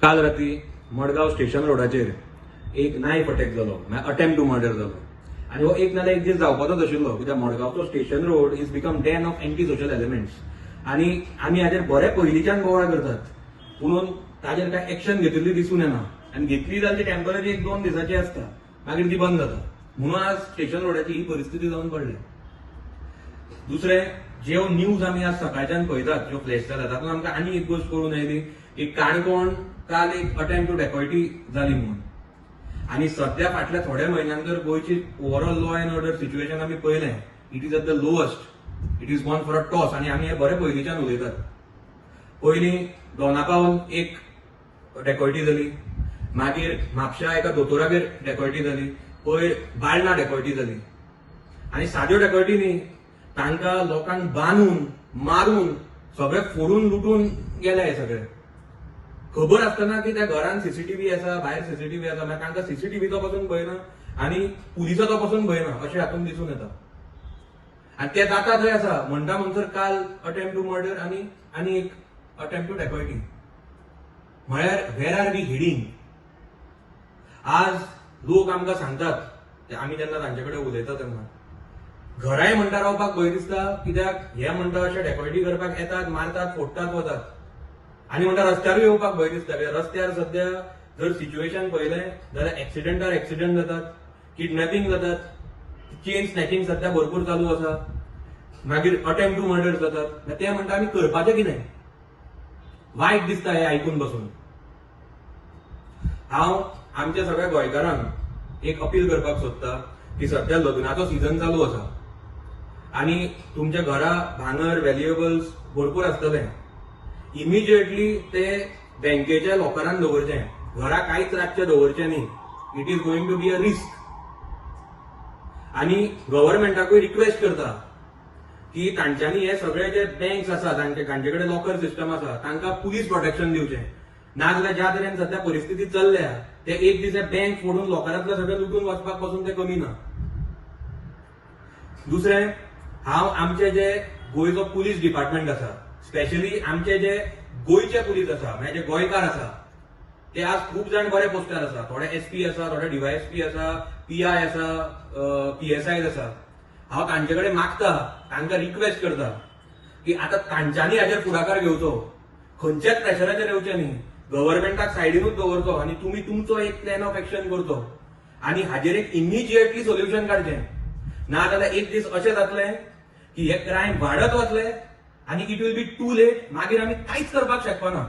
काल रात्री मडगाव स्टेशन रोडाचेर एक नायफ अटॅक जालो, अटेम्प्ट टू मर्डर जालो. आणि हो एक नाल्यार एक दीस जावपाचोच आशिल्लो, कित्याक मडगावचो station road is become den of anti social elements. आणि आमी हाजेर बरे पयलींच्यान बोवाळ करतात, पुणून ताजेर काय एक्शन घेतिल्ली दिसून येना. आनी घेतली जाल्यार ती टेम्पररी 1-2 दिसांची आसता, मागीर ती बंद जाता. म्हणून आज स्टेशन रोडाची ही परिस्थिती जावन पडली. दुसरे जे न्यूज आमी आज सकाळच्यान पळयतात, ज्यो फ्लॅश जातात, तातूंत आमकां आनी एक गोष्ट कळून येयली की काणकोण काल एक अटेम्प्ट टू डेकॉयटी जाली म्हणून. आणि सध्या फाटल्या थोड्या म्हयन्यांतर गोंयची overall law and order situation आमी पळयलें, it is at the lowest. It is gone for a toss. आणि आमी हे बरे पयलींच्यान उलयतात. पयलीं दोनापावल एक डेकॉयटी जाली, मागीर म्हापशा एका दोतोरागेर डेकॉयटी जाली, पयर बाळना डेकॉयटी जाली. आनी साद्यो डेकॉयटी न्ही, तांकां लोकांक बांदून मारून सगळे फोडून लुटून गेले हे सगळे. खबर आसतना की त्या घरान सीसीटीव्ही आसा, भायर सीसीटीव्ही आसा, मागीर तांकां सीसीटीव्हीचो पासून भंय ना आनी पुलिसाचो पासून भंय ना अशें हातून दिसून येता. आनी ते जाता थंय आसा म्हणटा म्हणसर काल अटेम्प्ट टू मर्डर आनी एक अटेम्प्ट टू डेकॉयटी. म्हळ्यार वेर आर वी हिडिंग? आज लोक आमकां सांगतात, आमी जेन्ना तांचे कडेन उलयता तेन्ना घराय म्हणटा रावपाक भंय दिसता, कित्याक हे म्हणटा अशें डेकॉयटी करपाक येतात, मारतात, फोडटात, वतात. आनी म्हणटा रस्त्यारूय येवपाक भंय दिसता, कित्याक रस्त्यार सध्या जर सिच्युएशन पळयलें जाल्यार एक्सिडेंटार एक्सिडेंट जातात, किडनॅपिंग जातात, चेन स्नॅचिंग सध्या भरपूर चालू आसा, मागीर अटेम्प्ट टू मर्डर जातात. ते म्हणटा आमी करपाचें कितें? वायट दिसता हें आयकून बसून. हांव आमच्या सगळ्या गोंयकारांक एक अपील करपाक सोदता की सध्या लग्नाचो सीझन चालू आसा आनी तुमच्या घरा भांगर व्हॅल्युएबल्स भरपूर आसतले. इमिजिएटली ते बँकेच्या लॉकरान दवरचें, घरा कांयच रातचें दवरचें न्ही. It is going to be a risk. आनी गव्हर्नमेंटाकूय रिक्वेस्ट करता की तांच्यांनी हे सगळे जे बँक्स आसा, तांचे कडेन लॉकर सिस्टम आसा, तांकां पुलीस प्रोटेक्शन दिवचें. नाजाल्यार ज्या तरेन सध्या परिस्थिती चल्ल्या, ते एक दीस बँक फोडून लॉकरांतले सगळे लुटून वचपाक पासून ते कमी ना. दुसरें, हांव आमचे जे गोंयचो पुलीस डिपार्टमेंट आसा, स्पेशली आमचे जे गोंयचे पुलीस आसा, म्हणजे जे गोंयकार आसा, ते आज खूब जाण बरे पोस्टार आसा. थोडे एसपी आसा, थोडे डीवायएसपी आसा, पीआय आसा, पीएसआय आसा. हांव तांचे कडेन मागता, तांकां रिक्वेस्ट करता की आतां तांच्यांनी हाजेर फुडाकार घेवचो, खंयच्याच प्रेशराचेर येवचें न्ही. गव्हर्नमेंटाक सायडीनूच दवरचो आनी तुमी तुमचो एक प्लॅन ऑफ एक्शन करचो आनी हाजेर एक इमिजिएटली सोल्युशन काडचें. नाजाल्यार एक दीस अशें जातलें की हे क्रायम वाडत वतले आनी it will be too late. मागीर आमी कांयच करपाक शकपाना.